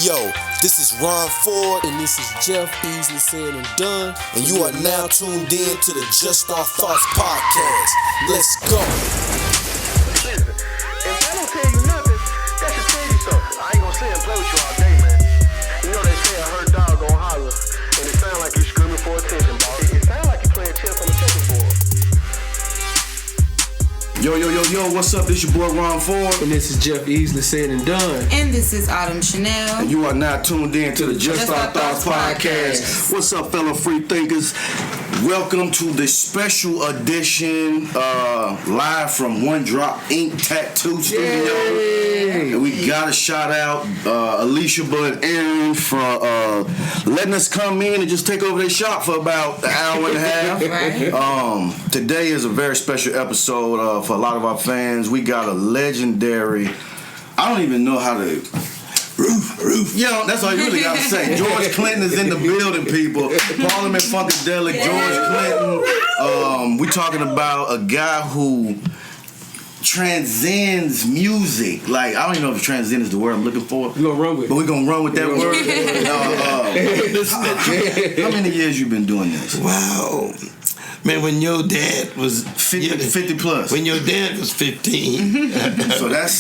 Yo, this is Ron Ford, and this is Jeff, easily said and done. And you are now tuned in to the Just Our Thoughts podcast. Let's go. Listen, if I don't tell you nothing, that should tell you something. I ain't gonna sit and play with you all day, man. You know they say a hurt dog gon' holler, and it sound like you screaming for attention, boss. It sound like you playing chess on the checkerboard. Yo, what's up? This your boy Ron Ford. And this is Jeff, easily said and done. And this is Autumn Chanel. And you are now tuned in to the Just Our Thoughts podcast. What's up, fellow free thinkers? Welcome to the special edition, live from One Drop Ink Tattoo Studio. Yay. And we gotta shout out Alicia Bud Aaron for letting us come in and just take over their shop for about an hour and a half. Right. Today is a very special episode for a lot of our fans. We got a legendary, I don't even know how to... Roof. Yo, that's all you really gotta say. George Clinton is in the building, people. Parliament Funkadelic, George Clinton. We talking about a guy who transcends music. Like, I don't even know if transcend is the word I'm looking for. We're gonna run with it. But we're gonna run with that word. How many years you been doing this? Wow. Man, when your dad was 50 plus. When your dad was 15. So that's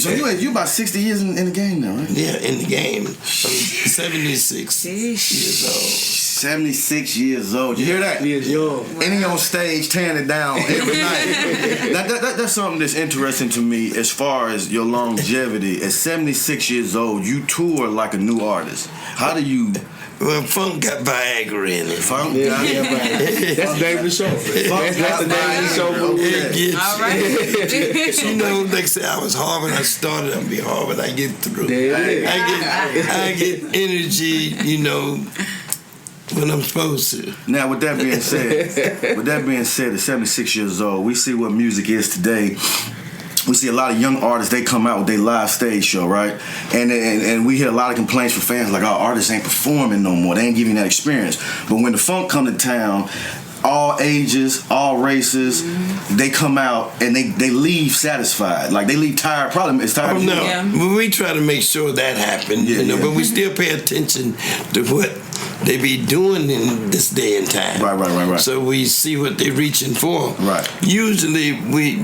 so you about 60 years in the game now, right? Yeah, in the game. I'm 76 years old. 76 years old. You hear that? He is young. And he on stage tearing it down every night. That's something that's interesting to me as far as your longevity. At 76 years old, you tour like a new artist. How do you... Well, funk got Viagra in it. Funk Yeah, got Viagra. That's the name of the show. That's the name of the show. It gets, All right. you know, like I say, I was Harvard. I started to be Harvard. I get through. There it is. I get energy, you know, when I'm supposed to. Now, with that being said, at 76 years old, we see what music is today. We see a lot of young artists, they come out with their live stage show, right? And we hear a lot of complaints from fans like, our artists ain't performing no more. They ain't giving that experience. But when the funk come to town, all ages, all races, they come out and they leave satisfied. Like, they leave tired. Probably it's tired. Oh, no. Yeah. But we try to make sure that happens, but we still pay attention to what they be doing in this day and time. Right. So we see what they're reaching for. Right. Usually we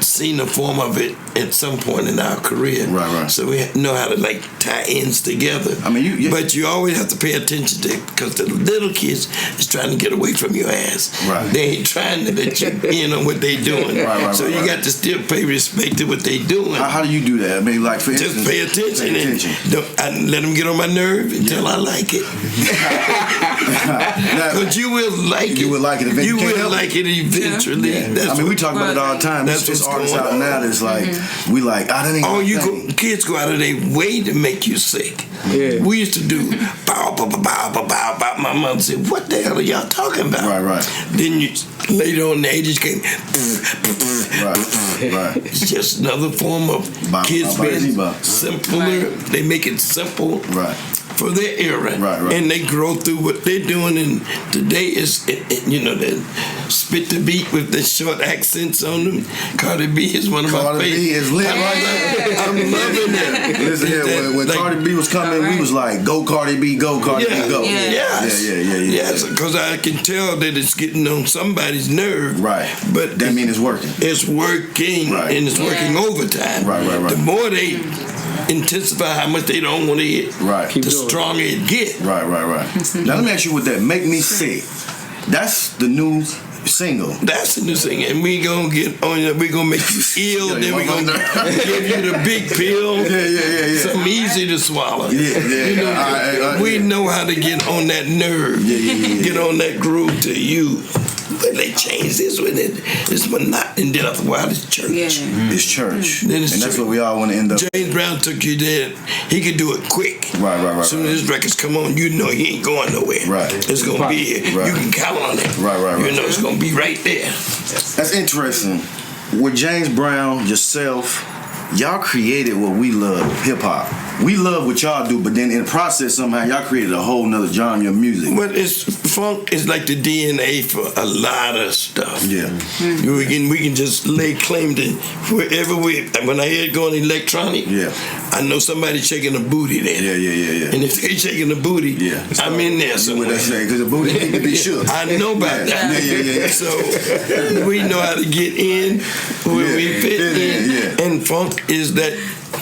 seen the form of it at some point in our career. Right. So we know how to like tie ends together. I mean, but you always have to pay attention to it because the little kids is trying to get away from your ass. Right. They ain't trying to let you in on what they doing. Right, so you got to still pay respect to what they doing. How do you do that? I mean, like, for Just instance, pay attention. I let them get on my nerve until I like it. Because you will like it. You will like it eventually. You will like it eventually. Yeah. I mean, we talk about it all the time. That's There's what's artists going out on. now that's like, we like, that ain't kids go out of their way to make you sick. Yeah. We used to do bow, bow, bow, bow, bow, bow, bow. My mom said, what the hell are y'all talking about? Right. Then you later on the ages came. Right. It's just another form of kids being simpler. They make it simple. Right. For their era, Right. And they grow through what they're doing. And today is, they spit the beat with the short accents on them. Cardi B is one of my favorites. Cardi B is lit right now. I'm loving that. Listen here, when Cardi B was coming, we was like, go Cardi B, go Cardi B, go. Yes, because I can tell that it's getting on somebody's nerve. Right. But that means it's working. It's working, and it's working overtime. Right. The more they intensify how much they don't want to hit, the stronger it get. Right. Now let me ask you what that Make Me Sick. That's the new single. That's the new single, and we gonna get on you. We gonna make you ill. Then we gonna give you the big pill. Yeah. Something easy to swallow. Yeah. We know how to get on that nerve. Get on that groove to you. But they changed this with it. It's monotony. And then after a while, it's church. It's church. Then it's and that's church. what we all want to end up. James Brown took you there. He could do it quick. Right. As soon as his records come on, you know he ain't going nowhere. Right. It's gonna be here. Right. You can count on it. Right. You know it's gonna be right there. That's interesting. With James Brown, yourself, y'all created what we love, hip hop. we love what y'all do, but then in the process somehow y'all created a whole nother genre of music. But funk is like the DNA for a lot of stuff. Yeah. We can just lay claim to wherever when I hear it going electronic, I know somebody shaking a booty there. Yeah. And if they shaking the booty, I'm in there somewhere. Because the booty need to be shook. I know about that. Yeah. So we know how to get in where we fit in. And funk is that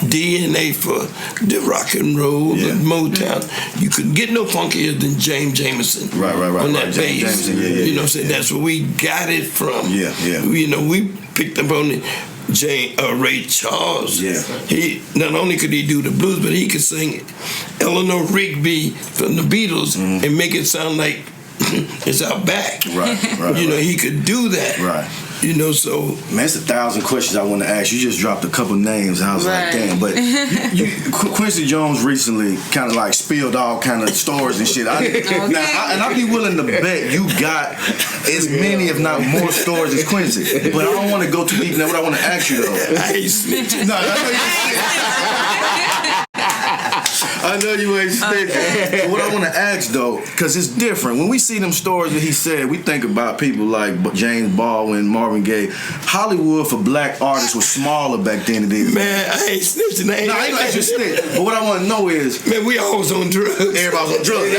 DNA for the rock and roll, the Motown. You couldn't get no funkier than James Jamerson on that bass. You know what I'm saying? That's where we got it from. You know, we picked up on it. Ray Charles. He not only could he do the blues, but he could sing Eleanor Rigby from the Beatles and make it sound like it's out back. You know, he could do that. You know, so man, it's 1,000 questions I want to ask. You just dropped a couple names, and I was like, damn. But Quincy Jones recently kind of like spilled all kind of stories and shit. And I'd be willing to bet you got as many, if not more, stories as Quincy. But I don't want to go too deep. Now, what I want to ask you though, I ain't snitching. No, I know you ain't snitching. But what I want to ask though, because it's different. When we see them stories that he said, we think about people like James Baldwin, Marvin Gaye. Hollywood for black artists was smaller back then than it is. Man, I ain't snitching. I ain't like you snitch. But what I want to know is, man, we always on drugs. Everybody's on drugs.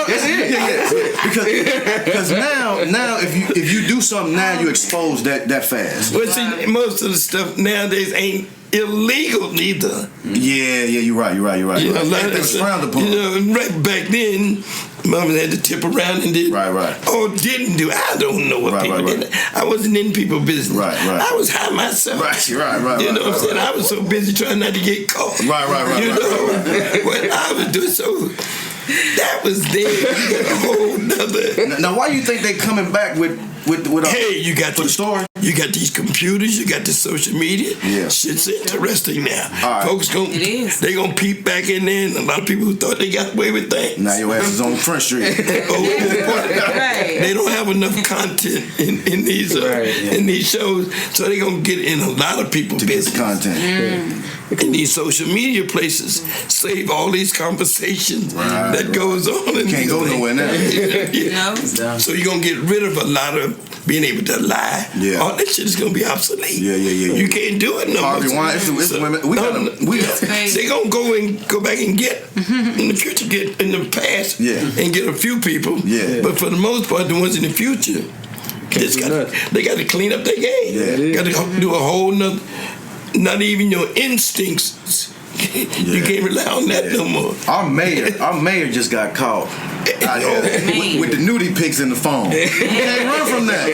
That's it. Because now if you do something now, you expose that fast. But see, most of the stuff nowadays ain't illegal neither. Yeah, you're right. You know, like it's frowned upon. You know, right back then, mama had to tip around and did. Or didn't do. I don't know what people did. I wasn't in people's business. I was high myself. You know what I'm saying? I was so busy trying not to get caught. Right. You know what I was doing. So that was there. You got a whole nother. Now, why do you think they coming back with hey, you got the story? You got these computers, you got the social media. Shit's interesting now. Folks they gonna peep back in there, and a lot of people who thought they got away with things. Now your ass is on Front Street. They don't have enough content in these in these shows, so they gonna get in a lot of people's business. Content. And these social media places save all these conversations that goes on. And can't go nowhere now. So you're gonna get rid of a lot of being able to lie. All that shit is gonna be obsolete. You can't do it no more. Harvey Weinstein, they gonna go back and get in the future, get in the past, and get a few people. But for the most part, the ones in the future, they got to clean up their game. Got to do a whole nother. Not even your instincts. You can't rely on that no more. Our mayor just got caught with the nudie pics in the phone. You can't run from that.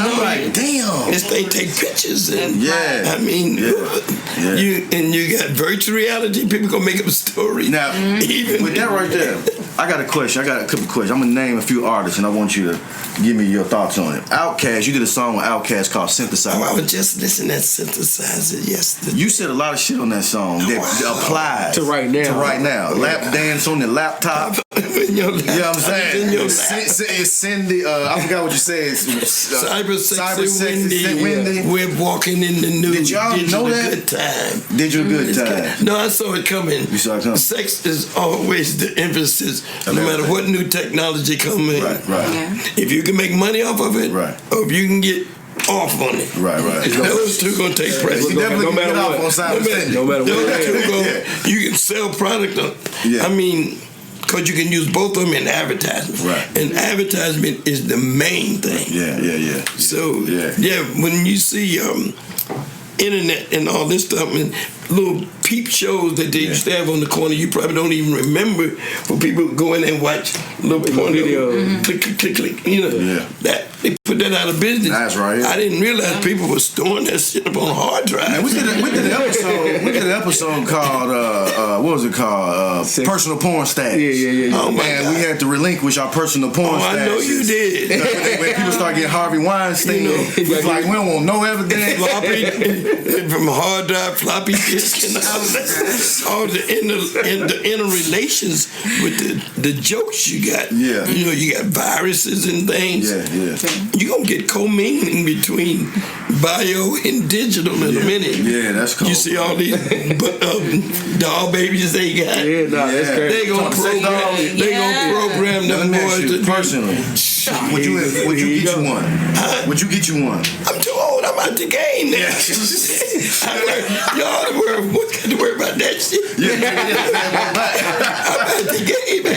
I'm like, damn. Yes, they take pictures and I mean, you got virtual reality. People gonna make up a story. Now, with that right there, I got a question. I got a couple questions. I'm gonna name a few artists, and I want you to give me your thoughts on it. Outkast, you did a song with Outkast called Synthesizers. I was just listening to Synthesizers yesterday. You said a lot of shit on that song that applies to right now. Lap dance on the laptop. In your lap. You know what I'm saying? In your lap. It's Cindy. I forgot what you said. Cyber sexy Wendy. We're walking in the nude. Did y'all know that? Good time. Did you a good time? No, I saw it coming. You saw it coming. Sex is always the emphasis, no matter what new technology come in. If you can make money off of it, or if you can get off on it. Those two gonna take precedence. No matter what. No matter what. You can sell product. I mean, because you can use both of them in advertisement. And advertisement is the main thing. So, when you see internet and all this stuff and little peep shows that they used to have on the corner, you probably don't even remember, for people go in and watch little porn videos, click, you know, that they put that out of business. That's right. I didn't realize people were storing that shit up on hard drive. Man, we did an episode called what was it called? Personal porn stash. Oh my God. We had to relinquish our personal porn stash. I know you did. When people start getting Harvey Weinstein, it's like we don't want no evidence. Floppy from hard drive, floppy disk, and all the inner relations with the jokes you got. You know, you got viruses and things. You're gonna get commingling between bio and digital in a minute. Yeah, that's cool. You see all these doll babies they got. Yeah, nah, that's crazy. They gonna program them boys to personally. Would you get you one? Would you get you one? I'm too old. I'm out the game now. Y'all got to worry about that shit. Yeah. I'm out the game, man.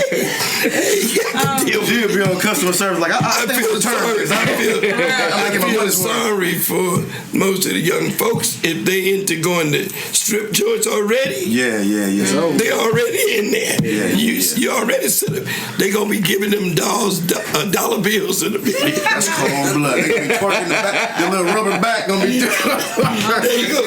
Hey, you got to deal with She'll be on customer service like, I feel sorry. I feel sorry for most of the young folks if they into going to strip joints already. Yeah. They already in there. You already set up. They gonna be giving them dolls dollar bills in the video. That's cold blood. They gonna be twerking the back. The little rubber back gonna be. There you go.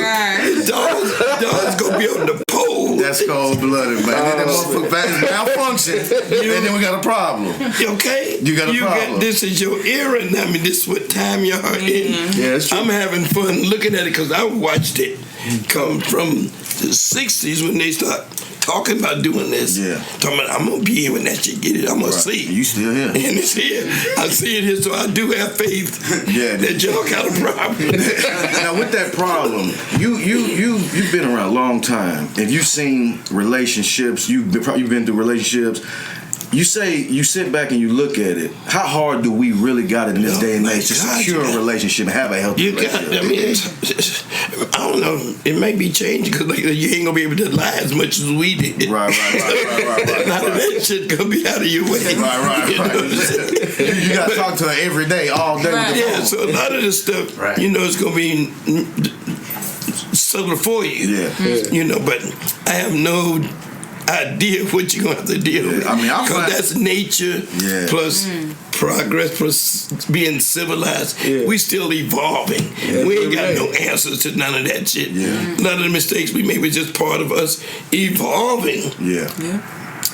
Dolls gonna be on the pole. That's cold blooded, man. Then that motherfucker back is malfunction, and then we got a problem. Okay, you got a problem. This is your era, and I mean, this is what time y'all in. Yeah, that's true. I'm having fun looking at it because I watched it come from the '60s when they start talking about doing this. Yeah. Talking about, I'm gonna be here when that shit get it. I'm gonna see. You still here? And it's here. I see it here, so I do have faith that y'all got a problem. Now with that problem, you've been around a long time. If you've seen relationships, you've been through relationships. You say you sit back and you look at it. How hard do we really got it in this day and age to secure a relationship and have a healthy relationship? I don't know. It may be changing because you ain't gonna be able to lie as much as we did. Right. None of that shit gonna be out of your way. Right. You gotta talk to her every day, all day. Right. With the Yeah. phone. So a lot of this stuff, it's gonna be subtle for you. Yeah. But I have no idea what you're gonna have to deal with. I mean, because that's nature plus progress plus being civilized. We still evolving. We ain't got no answers to none of that shit. None of the mistakes we made was just part of us evolving.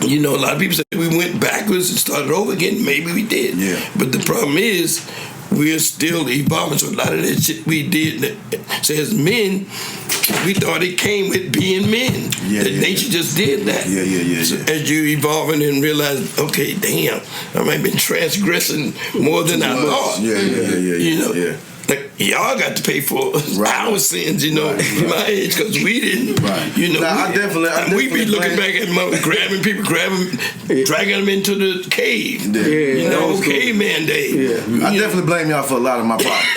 A lot of people say we went backwards and started over again. Maybe we did. But the problem is we're still evolving. So a lot of that shit we did, so as men, we thought it came with being men. Nature just did that. So as you evolving and realize, okay, damn, I might have been transgressing more than I thought. Like, y'all got to pay for our sins, my age, because we didn't. I definitely we be looking back at grabbing people, dragging them into the cave. Caveman day. I definitely blame y'all for a lot of my problems.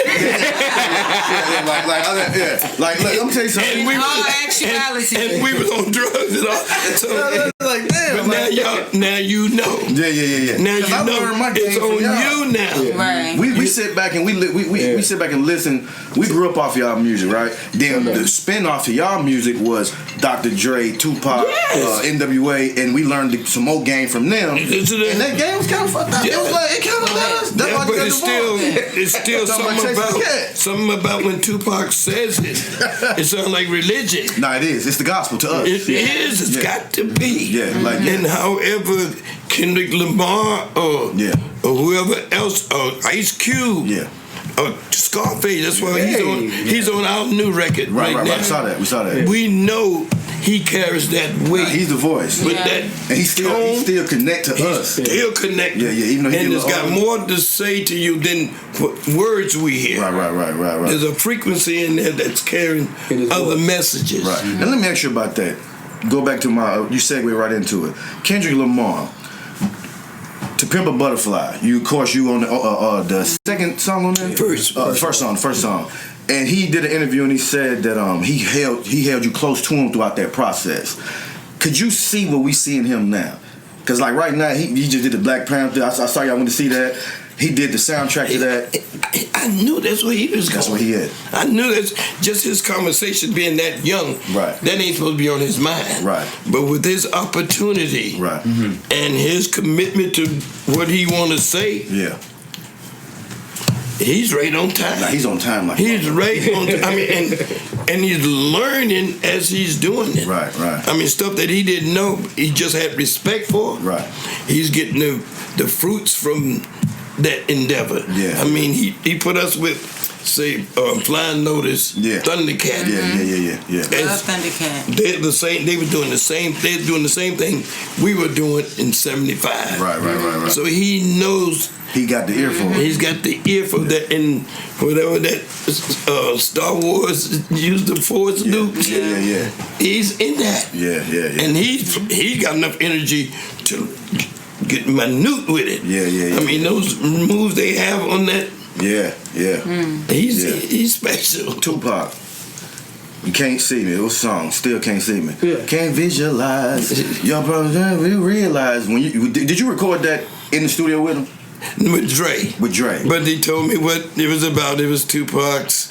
Like, look, I'm tell you something. And we was on drugs and all. So, like, damn. But now you know. Yeah. Now you know it's on you now. Right. We sit back and we sit back and listen. We grew up off y'all music, right? Then the spin-off to y'all music was Dr. Dre, Tupac, NWA, and we learned some more game from them. And that game was kind of fucked up. It was like, it kind of let us. That's why but it's still something about when Tupac says it. It sounds like religion. No, it is. It's the gospel to us. It is. It's got to be. And however Kendrick Lamar or whoever else, Ice Cube, Scarface. That's why he's on our new record right now. We saw that. We know he carries that weight. He's the voice. With that, and he still connect to us. Still connected. Even though and it's got more to say to you than words we hear. Right. There's a frequency in there that's carrying other messages. Right. Now let me ask you about that. Go back to you segue right into it. Kendrick Lamar. To Pimp a Butterfly, you on the second song on that? First song. And he did an interview and he said that he held you close to him throughout that process. Could you see what we see in him now? Because like right now, he just did the Black Panther. I saw y'all went to see that. He did the soundtrack to that. I knew that's where he was going. That's where he had. I knew that's just his conversation being that young. Right. That ain't supposed to be on his mind. Right. But with his opportunity. Right. And his commitment to what he want to say. Yeah. He's right on time. Nah, he's on time. He's right on time. I mean, and he's learning as he's doing it. Right. I mean, stuff that he didn't know, he just had respect for. Right. He's getting the fruits from that endeavor. Yeah. I mean, he put us with say Flying Lotus, Thundercat. Love Thundercat. They're the same. They were doing the same. They're doing the same thing we were doing in '75. Right. So he knows. He got the ear for it. He's got the ear for that, and whatever that Star Wars used the Force to do. Yeah. He's in that. Yeah. And he's got enough energy to get minute with it. Yeah. I mean, those moves they have on that. Yeah. He's special. Tupac. You can't see me. It was a song. Still can't see me. Yeah. Can't visualize. Your brother, we realize when you did you record that in the studio with him? With Dre. But he told me what it was about. It was Tupac's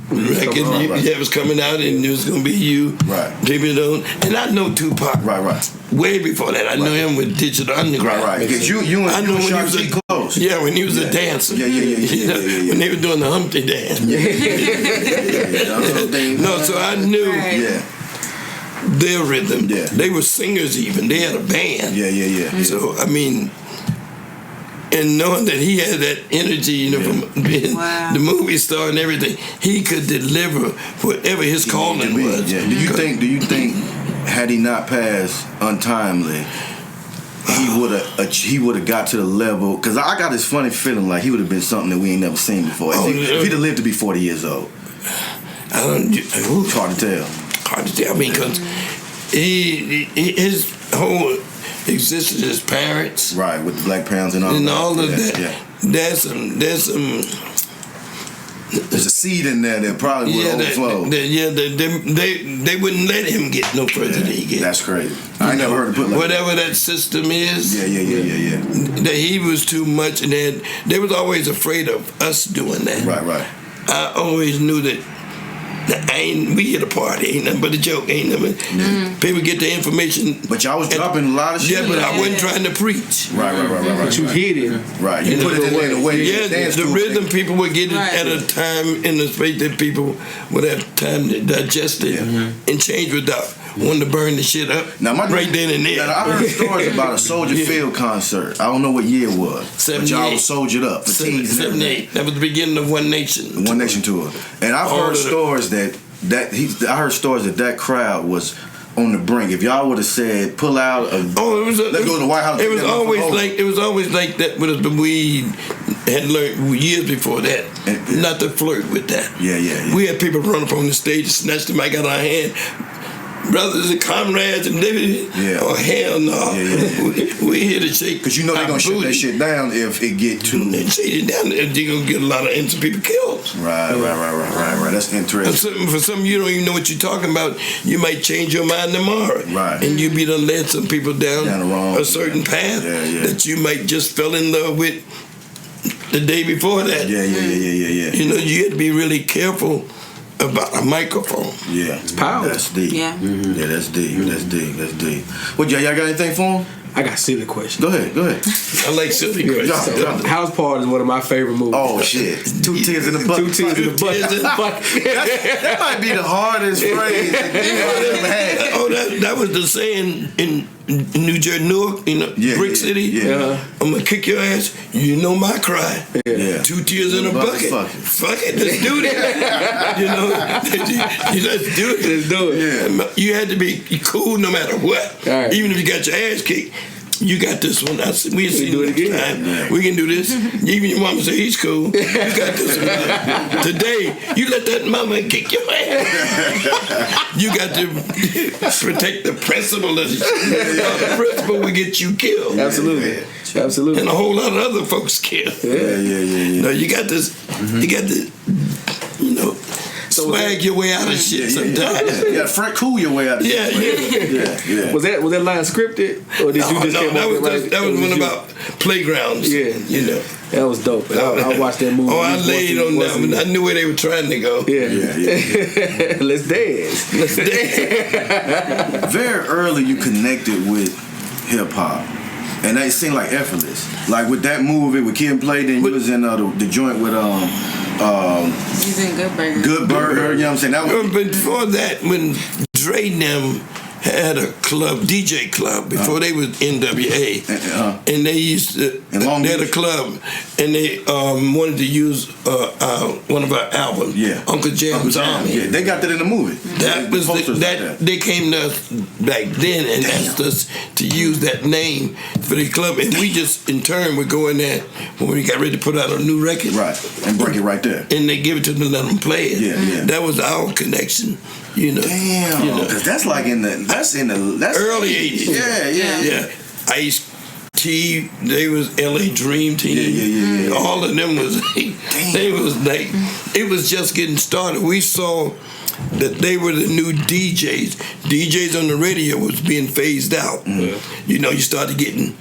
record. It was coming out, and it was going to be you. Right. People don't. And I know Tupac. Right. Way before that. I know him with Digital Underground. Right. Because you and Sharp G close. Yeah, when he was a dancer. Yeah. When they were doing the Humpty dance. No, so I knew their rhythm. Yeah. They were singers even. They had a band. Yeah. So, I mean, and knowing that he had that energy, from being the movie star and everything, he could deliver whatever his calling was. Yeah. Do you think had he not passed untimely, he would have got to the level? Because I got this funny feeling like he would have been something that we ain't never seen before. If he'd have lived to be 40 years old. It's hard to tell. Hard to tell. I mean, because his whole existence, his parents, right, with the Black Pounds and all of that. There's a seed in there that probably would overflow. They wouldn't let him get no further than he get. That's crazy. I ain't never heard of put like whatever that system is. Yeah. That he was too much, and they was always afraid of us doing that. Right. I always knew that. We hit a party, ain't nothing but a joke, ain't nothing. People get the information. But y'all was dropping a lot of shit. Yeah, but I wasn't trying to preach. Right. But you hit it. Right. You put it in a way. The rhythm people would get it at a time in the space that people would have time to digest it and change without wanting to burn the shit up right then and there. Now, I heard stories about a Soldier Field concert. I don't know what year it was. 78. But y'all was soldiered up. 78. That was the beginning of One Nation. The One Nation tour. And I've heard stories I heard stories that crowd was on the brink. If y'all would have said, pull out, let's go to the White House. It was always like that with us, but we had learned years before that not to flirt with that. Yeah. We had people run up on the stage, snatch the mic out of our hand. Brothers and comrades and oh hell no. We here to shake. Because you know they're gonna shut that shit down if it get too. They shake it down, they're gonna get a lot of innocent people killed. Right. That's interesting. For some you don't even know what you're talking about. You might change your mind tomorrow. Right. And you be done led some people down the wrong a certain path that you might just fell in love with the day before that. Yeah. You know, you have to be really careful about a microphone. Yeah. It's power. That's deep. Yeah. Yeah, that's deep. That's deep. What, y'all got anything for him? I got a silly question. Go ahead. I like silly questions. So, House Party is one of my favorite movies. Oh shit! 2 tears in the bucket. 2 tears in the bucket. That might be the hardest phrase that I've ever had. Oh, that was the saying in New Jersey, Newark, Brick City. Yeah. I'm gonna kick your ass. You know my cry. Yeah. 2 tears in a bucket. Fuck it. Let's do that. Let's do it. Let's do it. Yeah. You had to be cool no matter what. Right. Even if you got your ass kicked. You got this one. We see do it next again. time. Yeah. We can do this. Even your mama say he's cool. You got this one. Today, you let that mama kick your ass. You got to protect the principle. The principle will get you killed. Absolutely. And a whole lot of other folks killed. Yeah. No, you got this. You got to, swag your way out of shit sometimes. You got to cool your way out of shit. Yeah. Was that line scripted, or did you just came up with it? That was one about playgrounds. Yeah. That was dope. I watched that movie. Oh, I laid on that one. I knew where they were trying to go. Yeah. Let's dance. Very early, you connected with hip hop. And that seemed like effortless. Like with that movie with Kid and Play, then you was in the joint with He's in Good Burger. Good Burger, you know what I'm saying? That was, But before that, when Dre and them had a club, DJ club, before they was NWA, and they used to. They had a club, and they wanted to use one of our albums, Uncle Jam's Army. Yeah, they got that in the movie. That was they came to us back then and asked us to use that name for the club, and we just in turn would go in there when we got ready to put out a new record, and break it right there, and they give it to them, let them play it. That was our connection. Damn, because that's like that's early 80s. Yeah. Ice-T, they was LA Dream Team. All of them was it was just getting started. We saw that they were the new DJs. DJs on the radio was being phased out. You started getting,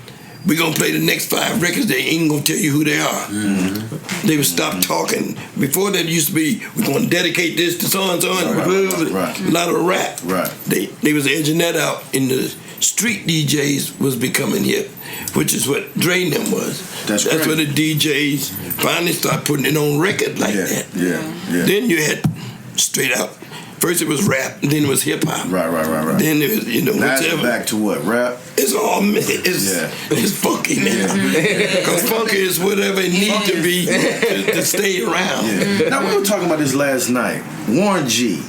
we're going to play the next 5 records, they ain't going to tell you who they are. They would stop talking. Before that used to be, we're going to dedicate this to so-and-so. A lot of rap. They was edging that out, and the street DJs was becoming hip, which is what Dre and them was. That's where the DJs finally started putting it on record like that. Then you had straight out. First it was rap, then it was hip hop. Right. Then it was, now whatever. It's back to what? Rap? It's all it's funky now. Because funky is whatever it needs to be to stay around. Now we were talking about this last night. Warren G.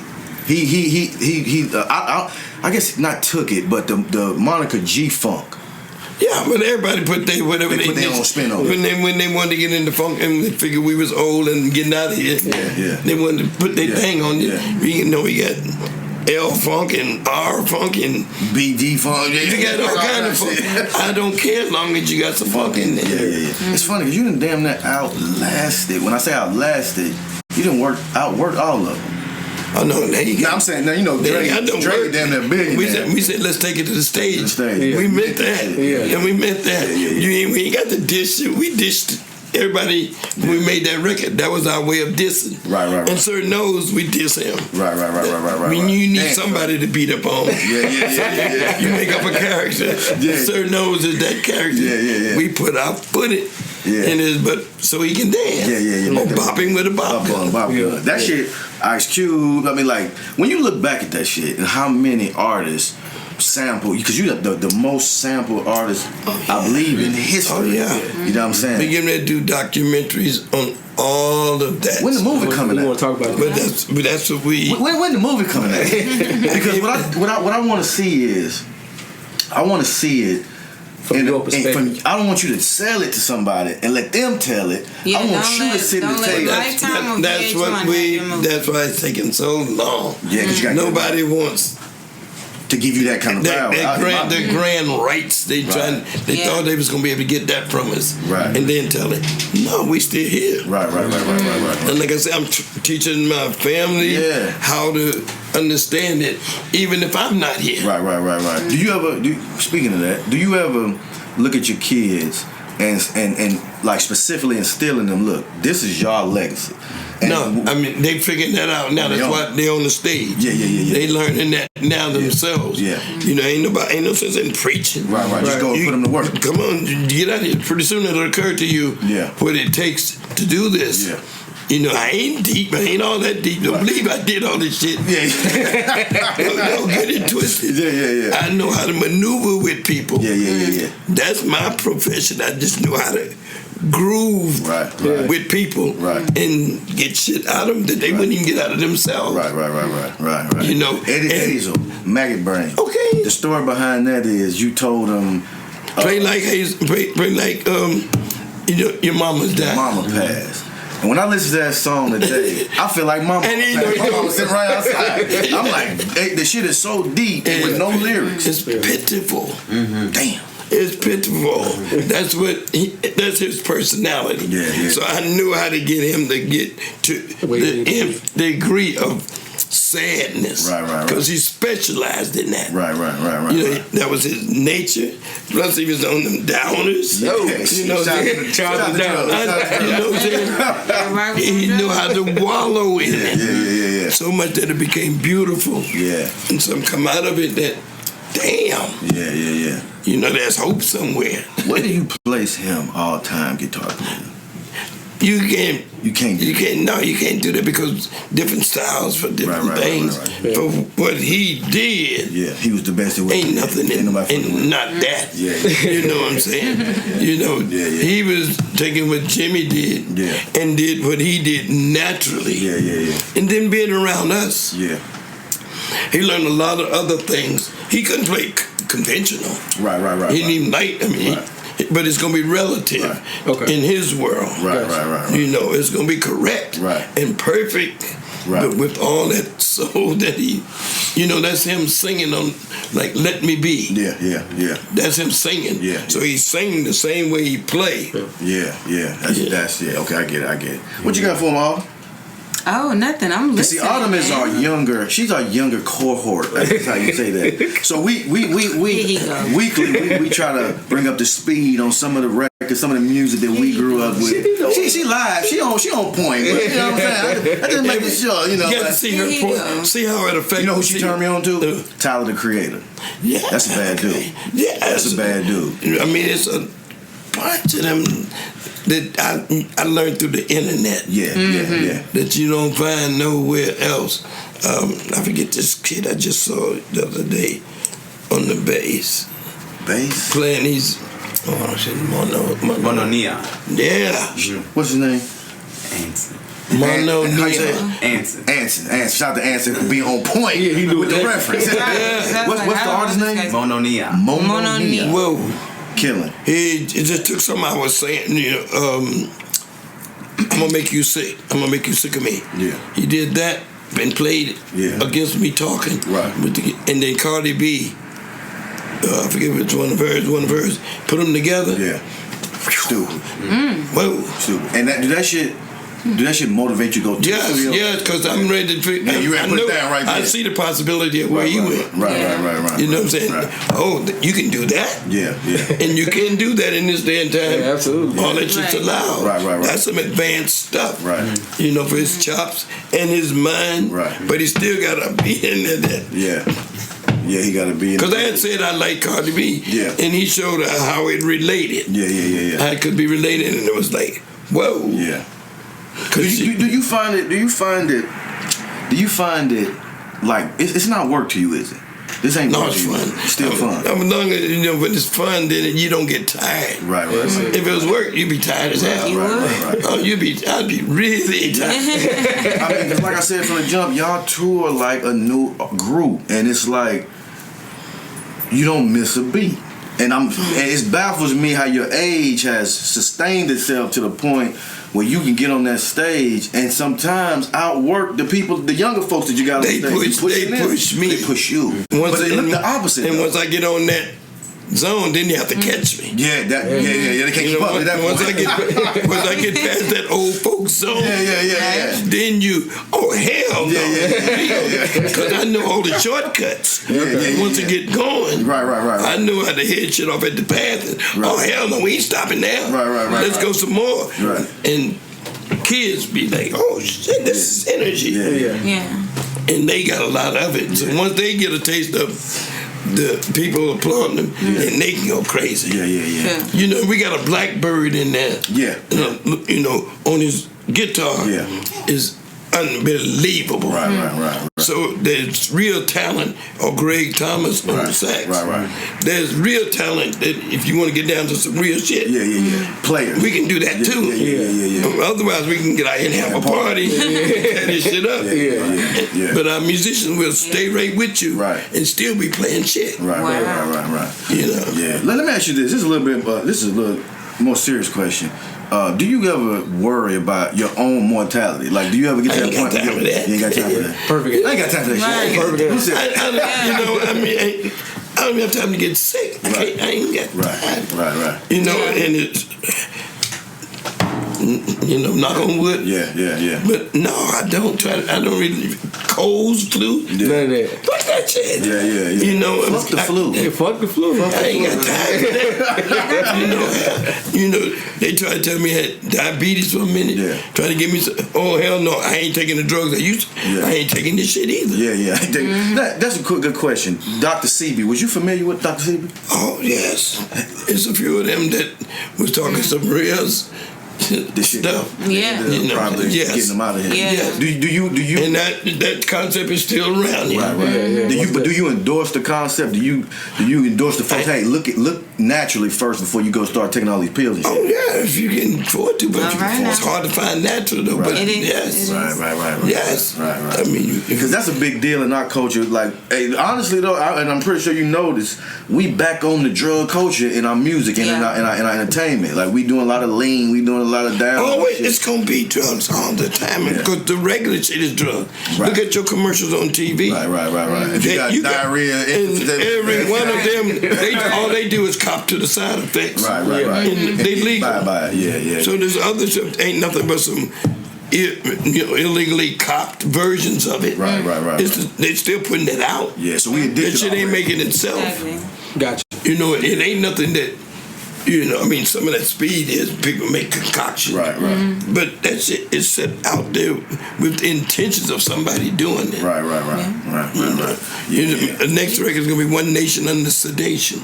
I guess not took it, but the moniker G-Funk. Yeah, but everybody put their whatever they put their own spin on it. When they wanted to get into funk and they figured we was old and getting out of here, they wanted to put their thing on it. We got L funk and R funk and BD funk. You got all kind of funk. I don't care as long as you got some funk in there. It's funny because you didn't damn that outlasted. When I say outlasted, you didn't outwork all of them. Oh no, I'm saying now Dre damn that big. We said let's take it to the stage. We meant that, and we meant that. We ain't got to dish it. We dished everybody when we made that record. That was our way of dissing. Right. And Sir knows we diss him. Right. I mean, you need somebody to beat up on. Yeah. You make up a character. Sir knows is that character. Yeah. We put our foot in his, but so he can dance. Or bopping with a bop. That shit. Ice Cube. I mean, like when you look back at that shit and how many artists sample, because you the most sampled artist I believe in history. You know what I'm saying? We getting ready to do documentaries on all of that. When the movie coming out? We want to talk about it. But that's what we. When the movie coming out? Because what I want to see is, I want to see it. From your perspective. I don't want you to sell it to somebody and let them tell it. I want you to sit at the table. That's why it's taking so long. Yeah, because nobody wants to give you that kind of power. The grand rights. They thought they was gonna be able to get that from us, and then tell it, no, we still here. Right. And like I said, I'm teaching my family how to understand it, even if I'm not here. Right. Do you ever? Speaking of that, do you ever look at your kids and like specifically instilling them? Look, this is your legacy. And no, I mean they figuring that out now. That's why they on the stage. Yeah. They learning that now themselves. Ain't no sense in preaching. Right. Just go put them to work. Come on, get out here. Pretty soon it'll occur to you what it takes to do this. I ain't deep. I ain't all that deep. Don't believe I did all this shit. Don't get it twisted. I know how to maneuver with people. That's my profession. I just know how to groove with people and get shit out of them that they wouldn't even get out of themselves. Right. Eddie Hazel, Maggot Brain. Okay. The story behind that is you told him play like your mama's died. Mama passed. And when I listen to that song today, I feel like Mama was sitting right outside. I'm like, the shit is so deep with no lyrics. It's pitiful. Damn. It's pitiful. That's his personality. So I knew how to get him to get to the degree of sadness. Because he specialized in that. Right. That was his nature. Plus he was on them downers. You know what I'm saying? He knew how to wallow in it. So much that it became beautiful. And some come out of it that, damn. There's hope somewhere. Where do you place him all-time guitar player? You can't. You can't do that because different styles for different things. Right. For what he did, he was the best. Ain't nothing not that. You know what I'm saying? You know, he was taking what Jimmy did and did what he did naturally. And then being around us, he learned a lot of other things. He couldn't play conventional. Right. He didn't even like. I mean. But it's going to be relative in his world. Right. You know, it's going to be correct and perfect. But with all that soul that he, you know, that's him singing on, like, Let Me Be. Yeah. That's him singing. So he's singing the same way he play. That's okay, I get it. What you got for him, Autumn? Oh, nothing. I'm listening. See, Autumn is our younger. She's our younger cohort. That's how you say that. So we weekly we try to bring up the speed on some of the records, some of the music that we grew up with. She live. She on point. But, you know what I'm saying? I just make sure. You know. You got to see her point. See how it affects. You know who she turned me on to? Tyler the Creator. Yeah, that's a bad dude. Yeah, that's a bad dude. I mean, it's a bunch of them that I learned through the internet. That you don't find nowhere else. I forget this kid I just saw the other day on the bass. Playing these. Mono Neon. Yeah. What's his name? Anson. Mono Neon. Anson. Shout out to Anson for being on point with the reference. What's the artist's name? Mono Neon. Mono Neon. Whoa. Killing. It just took something I was saying, you know, I'm gonna make you sick. I'm gonna make you sick of me. Yeah. He did that and played against me talking. Right. And then Cardi B, I forget which one of hers, put them together. Yeah. Stupid. Whoa. Stupid. And do that shit motivate you to go to the studio? Yes, because I'm ready to figure. You ready to put it down right there. I see the possibility of where you went. Right. You know what I'm saying? Right. Oh, you can do that? Yeah. And you can do that in this day and time. Yeah, absolutely. All that shit's allowed. Right. That's some advanced stuff. Right. You know, for his chops and his mind. Right. But he still got to be in there. Yeah, he got to be in there. Because I had said I like Cardi B. Yeah. And he showed how it related. Yeah. How it could be related, and it was like, whoa. Yeah. Do you find it like it's not work to you, is it? This ain't work to you. Fun. It's still fun. I'm long as you know, when it's fun, then you don't get tired. Right. If it was work, you'd be tired as hell. Right. Oh, I'd be really tired. I mean, 'cause like I said from the jump, y'all tour like a new group, and it's like you don't miss a beat. And it baffles me how your age has sustained itself to the point where you can get on that stage and sometimes outwork the people, the younger folks that you got on stage. They push me. They push you. But they look the opposite. And once I get on that zone, then you have to catch me. Yeah, they can't keep up with that. Once I get past that old folks zone, then you, hell no. Because I know all the shortcuts. Once it get going, right. I knew how to head shit off at the path. And, oh hell no, we ain't stopping now. Right. Let's go some more. Right. And kids be like, oh shit, this is energy. Yeah. And they got a lot of it. So once they get a taste of the people applauding them, and they can go crazy. Yeah. You know, we got a Blackbird in there. Yeah. You know, on his guitar is unbelievable. Right. So there's real talent, or Greg Thomas on the sax. Right. There's real talent that if you want to get down to some real shit. Players. We can do that too. Yeah. Otherwise, we can get out here and have a party and tear this shit up. Yeah. But our musicians will stay right with you and still be playing shit. Right. You know. Yeah. Let me ask you this. This is a little more serious question. Do you ever worry about your own mortality? Like, do you ever get to that point? You ain't got time for that. Perfect. I ain't got time for that shit. Perfect. I don't have time to get sick. I ain't got time. Right. You know, and it's, knock on wood. Yeah. But no, I don't really, colds, flu. None of that. Fuck that shit. Yeah. You know, fuck the flu. Fuck the flu. I ain't got time for that. You know, they tried to tell me I had diabetes for a minute. Yeah. Trying to give me some, oh hell no, I ain't taking the drugs I used to. I ain't taking this shit either. Yeah. That's a good question. Dr. CB, was you familiar with Dr. CB? Oh yes. There's a few of them that was talking some real this shit stuff. Yeah. probably getting them out of here. Yeah. Do you and that concept is still around here. Right. Do you endorse the concept? Do you endorse the fact? Hey, look naturally first before you go start taking all these pills and shit. Oh yeah, if you can afford to, but it's hard to find natural though. But It is. yes, Right. yes. Right. I mean, Because that's a big deal in our culture. Like, hey, honestly though, and I'm pretty sure you know this, we back on the drug culture in our music and in our entertainment. Like, we doing a lot of lean, we doing a lot of down. always it's gonna be drugs all the time because the regular shit is drugs. Right. Look at your commercials on TV. Right. If you got diarrhea, and every one of them, all they do is cop to the side effects. Right. And they legal. Bye. Yeah. So there's other stuff. Ain't nothing but some illegally copped versions of it. Right. They still putting it out. Yeah, so we addicted. That shit ain't making itself. Exactly. Gotcha. You know, it ain't nothing that. You know, I mean, some of that speed is people make concoction. Right. But that shit is set out there with the intentions of somebody doing it. Right. The next record is gonna be One Nation Under Sedation.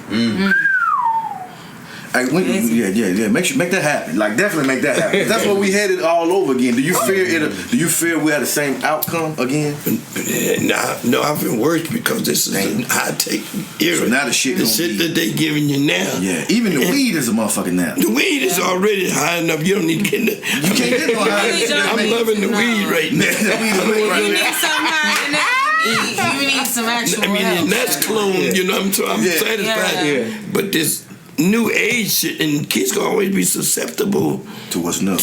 Hey, make that happen. Like, definitely make that happen. That's what we headed all over again. Do you fear it? Do you fear we had the same outcome again? No, I've been worse because this is a high tech era. So now the shit that they giving you now. Yeah, even the weed is a motherfucker now. The weed is already high enough. You don't need to get You can't get no higher. I'm loving the weed right now. You need some higher than that. You need some actual and that's clone. You know, I'm satisfied. Yeah. But this new age shit, and kids gonna always be susceptible to what's new.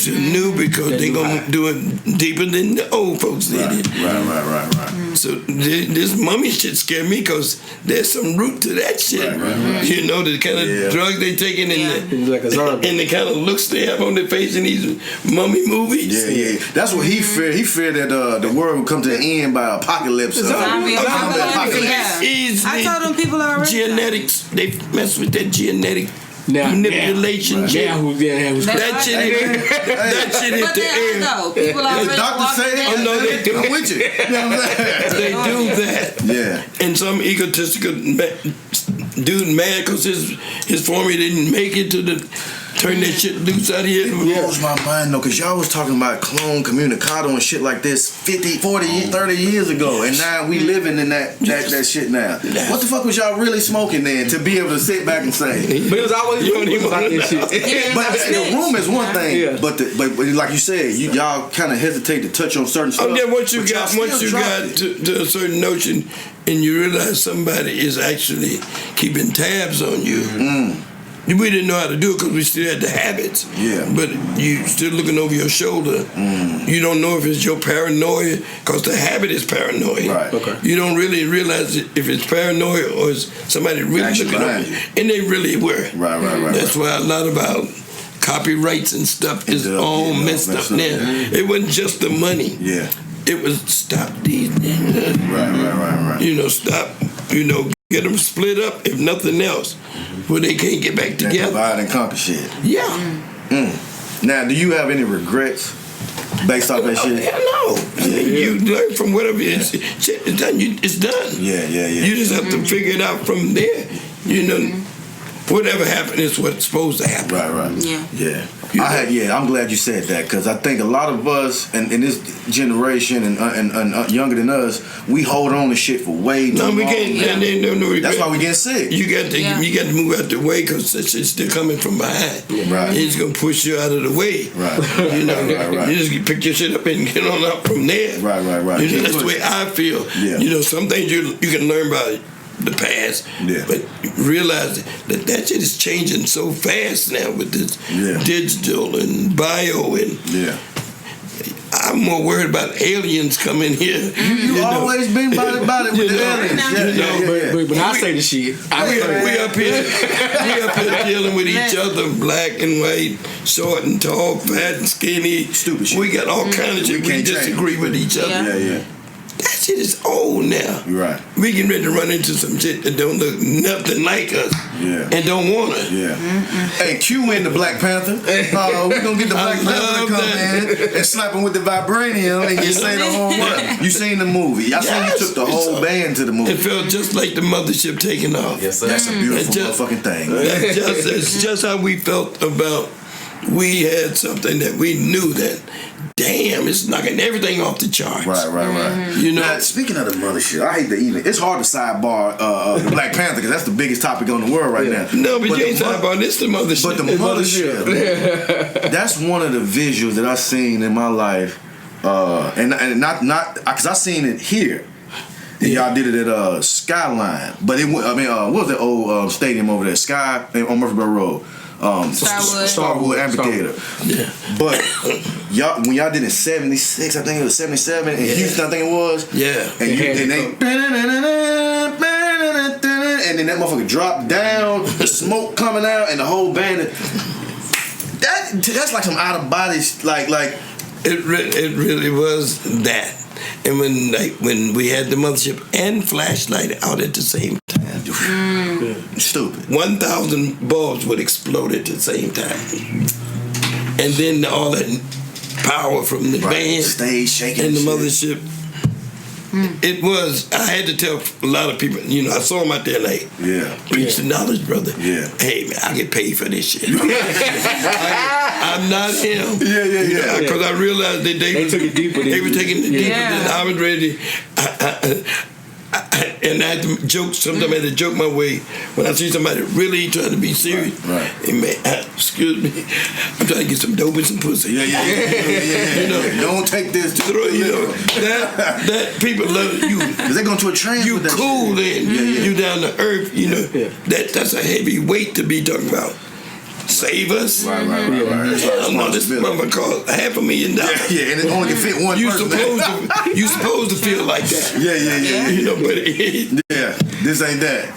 Because they gonna do it deeper than the old folks did it. Right. So this mummy shit scared me because there's some root to that shit. Right. You know, the kind of drugs they taking and like a zombie. and the kind of looks they have on their face in these mummy movies. Yeah. That's what he feared. He feared that the world would come to an end by apocalypse. Zombie apocalypse. Yeah. I told them people already. Genetics. They mess with that genetic manipulation. That shit hit the air. Though. People already doctor say oh no, they do. I'm with you. You know what I'm saying? They do that. Yeah. And some egotistical dude mad because his formula didn't make it to turn that shit loose out of here. It blows my mind though, because y'all was talking about clone communicado and shit like this 50, 40, 30 years ago, and now we living in that shit now. What the fuck was y'all really smoking then to be able to sit back and say? But it was always rumors about this shit. But the room is one thing, but like you said, y'all kind of hesitate to touch on certain stuff. Oh yeah, once you got to a certain notion, and you realize somebody is actually keeping tabs on you. We didn't know how to do it because we still had the habits. Yeah. But you still looking over your shoulder. You don't know if it's your paranoia because the habit is paranoia. Right. Okay. You don't really realize if it's paranoia or is somebody really actually looking over you. And they really were. Right. That's why a lot about copyrights and stuff is all messed up now. It wasn't just the money. Yeah. It was stop these. Right. You know, stop. You know, get them split up if nothing else, where they can't get back together. Divide and conquer shit. Yeah. Now, do you have any regrets based off that shit? Hell no. I mean, you learn from whatever shit is done. It's done. Yeah. You just have to figure it out from there. You know, whatever happened is what's supposed to happen. Right. Yeah. I'm glad you said that, because I think a lot of us in this generation and younger than us, we hold on to shit for way too long. No, we can't. No, that's why we get sick. You got to move out the way because that shit's still coming from behind. Right. He's gonna push you out of the way. Right. You know, right. you just pick your shit up and get on up from there. Right. You know, that's the way I feel. Yeah. You know, some things you can learn by the past, but realize that shit is changing so fast now with this digital and bio and I'm more worried about aliens coming here. You always been about it with the aliens. But I say the shit. We up here dealing with each other, black and white, short and tall, fat and skinny. Stupid shit. We got all kinds of shit. We disagree with each other. Yeah. That shit is old now. Right. We getting ready to run into some shit that don't look nothing like us. And don't want it. Yeah. Hey, Q in the Black Panther. We're gonna get the Black Panther to come in and slap him with the vibranium and you say the whole word. You seen the movie. I saw you took the whole band to the movie. It felt just like the mothership taking off. Yes, sir. That's a beautiful motherfucking thing. That's just how we felt about we had something that we knew that, damn, it's knocking everything off the charts. Right. You know, now, speaking of the mothership, I hate to even. It's hard to sidebar the Black Panther because that's the biggest topic on the world right now. No, but you ain't talking about this. The mothership. But the mothership, that's one of the visuals that I've seen in my life, and not because I seen it here. And y'all did it at Skyline, but what was that old stadium over there? Sky on Murfreesboro Road. Starwood Amphitheater. Yeah. But y'all, when y'all did it in 76, I think it was 77, in Houston, I think it was. Yeah. And then that motherfucker dropped down, the smoke coming out, and the whole band. That's like some out of body, like. It really was that. And when we had the mothership and flashlight out at the same time, Stupid. 1,000 bulbs would explode at the same time, and then all that power from the band, stage shaking, and the mothership. It was. I had to tell a lot of people. You know, I saw him out there like, preach the knowledge, brother. Yeah. Hey man, I get paid for this shit. I'm not him. Yeah. Because I realized that they took it deeper. They were taking it deeper than I was ready. And I had to joke. Sometimes I had to joke my way when I see somebody really trying to be serious. Right. And man, excuse me, I'm trying to get some dope and some pussy. Yeah. You know, don't take this. That people love you. Cause they're going to a trance. You with that cool shit. then. You down to earth. You know that's a heavy weight to be talking about. Save us. Right. No, this motherfucker cost $500,000. Yeah, and it only can fit one person. You supposed to feel like that. Yeah. You know, but this ain't that.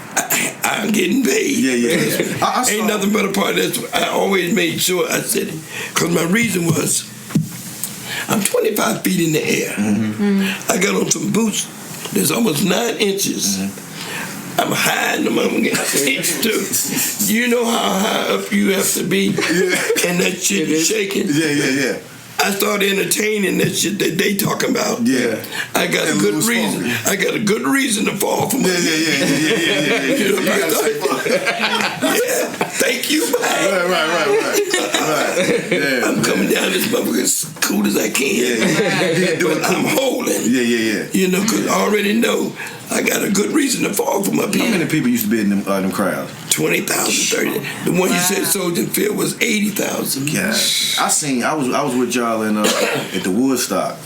I'm getting paid. Yeah. I Ain't nothing but a part of that. I always made sure I said it. Because my reason was, I'm 25 feet in the air. I got on some boots that's almost 9 inches. I'm high in the motherfucking too. You know how high up you have to be, and that shit is shaking. Yeah. I started entertaining that shit that they talking about. Yeah. I got a good reason. I got a good reason to fall from it. Yeah. Thank you, man. Right. I'm coming down this motherfucker as cool as I can. But I'm holding. Yeah. You know, because I already know I got a good reason to fall from up here. How many people used to be in them crowds? 20,000, 30. The one you said Soldier Field was 80,000. Yeah. I was with y'all in at the Woodstock.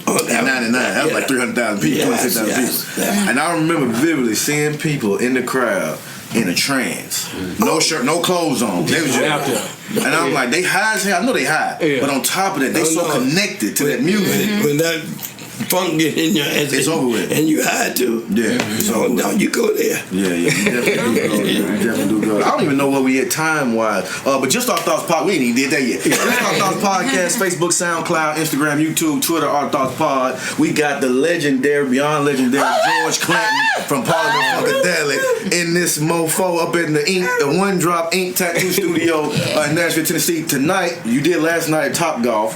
In 99, that was like 300,000 people, 26,000 people. And I remember vividly seeing people in the crowd in a trance. No shirt, no clothes on. They was just out there. And I'm like, they high as hell. I know they high. But on top of that, they so connected to that music. When that funk get in your ass, it's over with. And you high too. Yeah. So now you go there. Yeah. You definitely do go. I don't even know where we at time wise. But Just Our Thoughts Pod, we ain't even did that yet. Just Our Thoughts Podcast, Facebook, SoundCloud, Instagram, YouTube, Twitter, Our Thoughts Pod. We got the legendary, beyond legendary George Clinton from Parliament Funkadelic in this mofo up in the One Drop Ink Tattoo Studio in Nashville, Tennessee. Tonight, you did last night at Top Golf.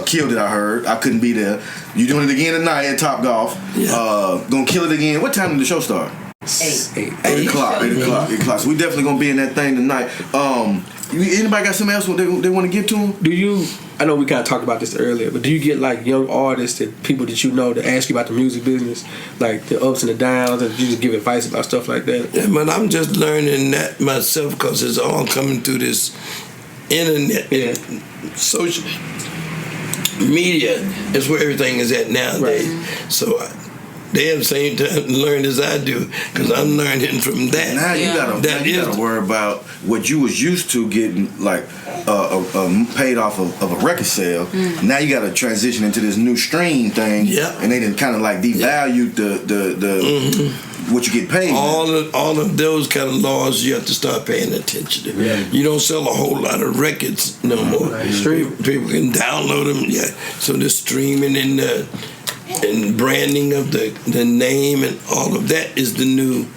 Killed it, I heard. I couldn't be there. You doing it again tonight at Top Golf. Gonna kill it again. What time did the show start? 8 o'clock. So we definitely gonna be in that thing tonight. Anybody got something else they want to get to them? Do you? I know we kind of talked about this earlier, but do you get like young artists and people that you know to ask you about the music business, like the ups and the downs, and you just give advice about stuff like that? Yeah, but I'm just learning that myself because it's all coming through this internet, social media is where everything is at nowadays. Right. So they have the same time to learn as I do because I'm learning from that. Now you gotta worry about what you was used to getting like paid off of a record sale. Now you got to transition into this new stream thing. And they didn't kind of like devalue the what you get paid. All of those kind of laws you have to start paying attention to. You don't sell a whole lot of records no more. People can download them. So the streaming and branding of the name and all of that is the new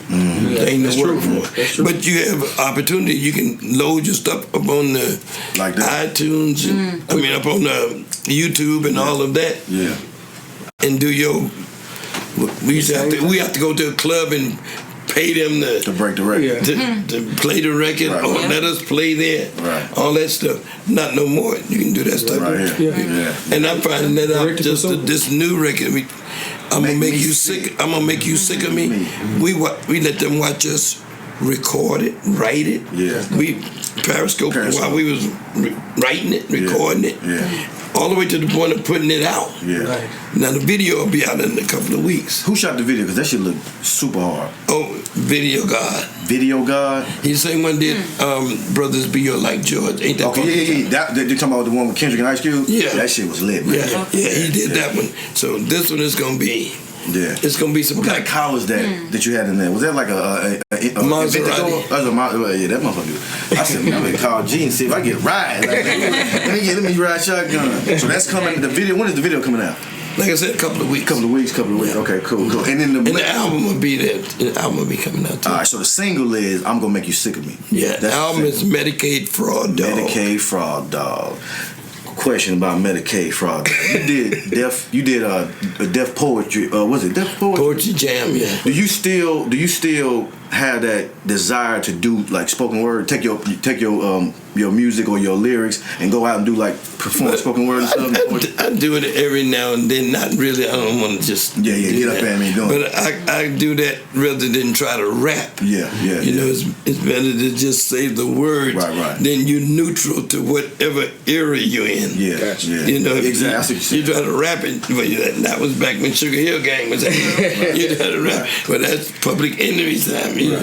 thing to work for. But you have opportunity. You can load your stuff up on the iTunes and up on the YouTube and all of that. And do your. We have to go to a club and pay them To break the record. to play the record Right. or let us play there. Right. All that stuff. Not no more. You can do that stuff. Right here. Yeah. And I'm finding that out Direct to just consumer. this new record. I'm gonna make you sick. I'm gonna make you sick of me. We let them watch us record it, write it. Yeah. We Periscope while we was writing it, recording it. Yeah. All the way to the point of putting it out. Yeah. Right. Now the video will be out in a couple of weeks. Who shot the video? Because that shit look super hard. Oh, Video God. Video God. He the same one did Brothers Be Your Like George. Ain't that Okay, yeah. That, they talking about the one with Kendrick and Ice Cube? Yeah. That shit was lit, man. Yeah, he did that one. So this one is gonna be. Yeah. It's gonna be some What kind of car was that that you had in there? Was that like a Maserati? That was yeah, that motherfucker. I said, I'm gonna call G and see if I get a ride. Like, let me ride shotgun. So that's coming. The video. When is the video coming out? Like I said, a couple of weeks. Couple of weeks. Okay, cool. And then the album will be there. The album will be coming out too. All right. So the single is "I'm Gonna Make You Sick of Me." Yeah. The album is Medicaid Fraud Dog. Medicaid Fraud Dog. Question about Medicaid Fraud Dog. You did a deaf poetry. Was it deaf poetry? Poetry jam. Yeah. Do you still have that desire to do like spoken word? Take your music or your lyrics and go out and do like perform spoken word and stuff. I do it every now and then. Not really. I don't want to just get up there and doing it. But I do that rather than try to rap. Yeah. You know, it's better to just say the words. Right. Then you're neutral to whatever era you're in. Yeah. You know, exactly. You try to rap it. That was back when Sugar Hill Gang was out. You try to rap, but that's Public Enemy time. You know?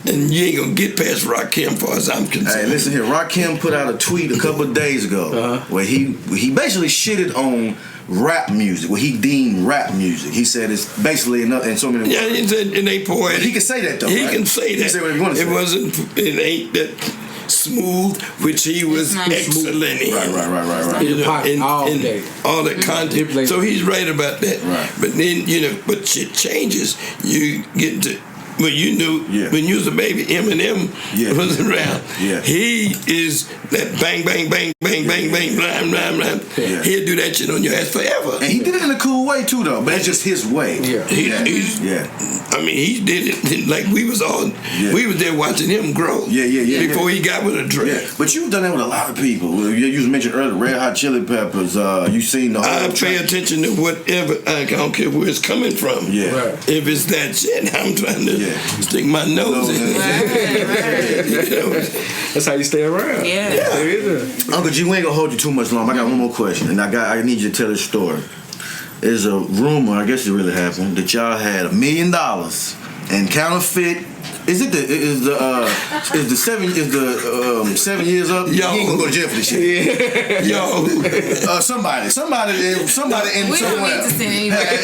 And you ain't gonna get past Rakim, far as I'm concerned. Hey, listen here. Rakim put out a tweet a couple of days ago where he basically shitted on rap music, what he deemed rap music. He said it's basically in so many words. Yeah, he said it ain't poetic. But he can say that though. He right? can say that. He can say what he wants to say. It ain't that smooth, which he was excellent in. Right. You know, all day. All the content. So he's right about that. Right. But then, you know, but shit changes. You get to. Well, you knew when you was a baby, Eminem was around. Yeah. He is that bang, bang, bang, bang, bang, bang, blam, blam, blam. Yeah. He'll do that shit on your ass forever. And he did it in a cool way too, though. But it's just his way. Yeah. I mean, he did it like we was all. We was there watching him grow. Yeah. Before he got with a Dre. Yeah. But you've done that with a lot of people. You mentioned earlier, Red Hot Chili Peppers. You seen the whole. I pay attention to whatever. I don't care where it's coming from. Yeah. Right. If it's that shit, I'm trying to stick my nose in it. You know? That's how you stay around. Yeah. There is a. Uncle G, we ain't gonna hold you too much long. I got one more question, and I need you to tell this story. There's a rumor, I guess it really happened, that y'all had $1 million and Counterfeit. Is the 7 years up? Yo. You ain't gonna go to jail for this shit. Yo. Somebody in We don't somewhere. need to send anybody.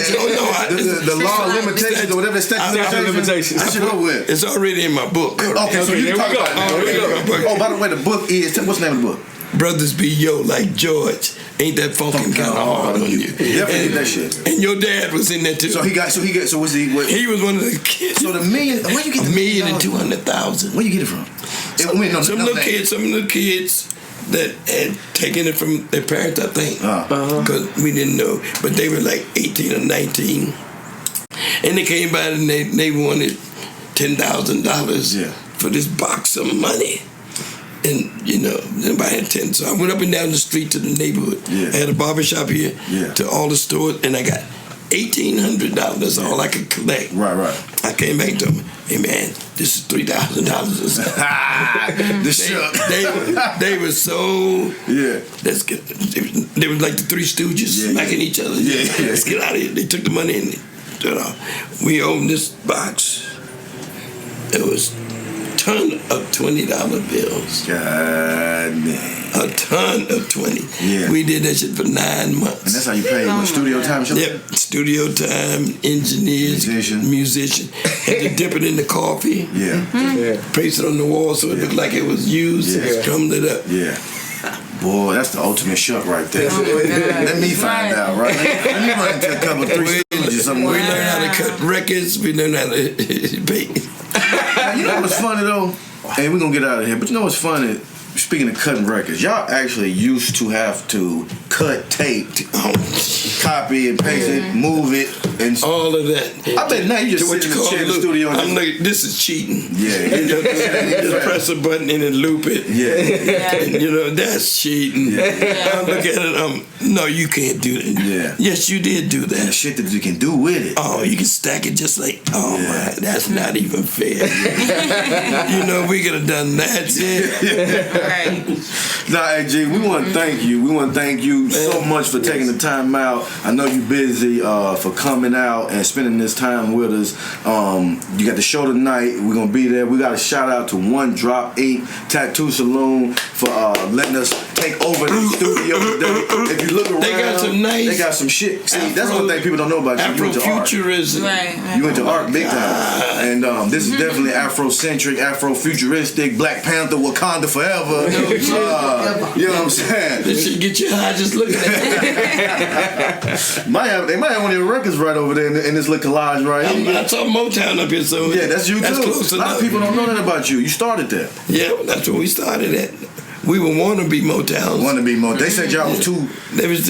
The law limitations or whatever Statute of limitations. I should go with. It's already in my book. Okay, so you there can talk we go. about There we it. go. Oh, by the way, the book is, what's the name of the book? Brothers Be Yo Like George. Ain't that funkin' kind of hard on you? Definitely that shit. And your dad was in there too. So was he? He was one of the kids. So the million, where you get the $1,200,000. Where you get it from? Some little kids that had taken it from their parents, I think, because we didn't know. But they were like 18 or 19, and they came by and they wanted $10,000 for this box of money. And, you know, nobody had 10. So I went up and down the street to the neighborhood. I had a barbershop here to all the stores, and I got $1,800, all I could collect. Right. I came back to them, hey man, this is $3,000 or something. They were so let's get. They were like the Three Stooges smacking each other. Let's get out of here. They took the money and we owned this box. It was a ton of $20 bills. God damn. A ton of 20. Yeah. We did that shit for 9 months. And that's how you paid with studio time? Yep, studio time, engineers, musician. Had to dip it in the coffee. Paste it on the wall so it looked like it was used. Strummed it up. Boy, that's the ultimate shuck right there. Let me find out, right? Let me run into a couple of Three Stooges or something. We learned how to cut records. We learned how to pay. You know what's funny though? Hey, we're gonna get out of here. But you know what's funny? speaking of cutting records, y'all actually used to have to cut tape, copy and paste it, move it, and all of that. I bet now you just sit in the chair in the studio. I'm like, this is cheating. Yeah. You just press a button and then loop it. Yeah. And, you know, that's cheating. Yeah. I look at it, no, you can't do that. Yeah. Yes, you did do that. And the shit that you can do with it. Oh, you can stack it just like, my, that's not even fair. You know, we could have done that shit. Right. Nah, hey, G, we want to thank you. We want to thank you so much for taking the time out. I know you're busy for coming out and spending this time with us. You got the show tonight. We're going to be there. We got a shout out to One Drop Ink Tattoo Saloon for letting us take over the studio today. If you look around, they got some shit. See, that's one thing people don't know about you. You went to art. Afrofuturism. Right. You went to art big time. And this is definitely Afrocentric, Afrofuturistic, Black Panther, Wakanda forever. You know what I'm saying? This should get you high just looking at it. They might have one of your records right over there in this little collage right here. I saw Motown up here, so yeah, that's you that's too. Close a lot of people don't know that about you. You started there. Yeah, that's where we started at. We were wannabe Motowns. They said y'all was too.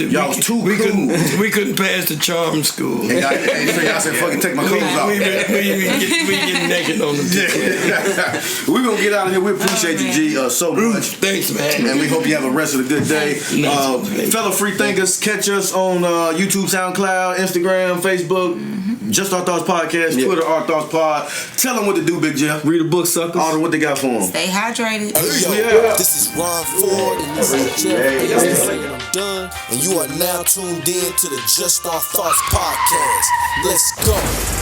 Y'all was too cool. We couldn't pass the charm school. And so y'all said, "Fucking take my clothes off." We get naked on the TV. We're gonna get out of here. We appreciate you, G, so much. Thanks, man. And we hope you have a rest of the good day. Fellow free thinkers, catch us on YouTube, SoundCloud, Instagram, Facebook. Just Our Thoughts Podcast, Twitter, Our Thoughts Pod. Tell them what to do, Big Jeff. Read a book, suckers. All what they got for them. Stay hydrated. Hey, yo, this is Ron Ford and this is Jeff. I'm done. And you are now tuned in to the Just Our Thoughts Podcast. Let's go.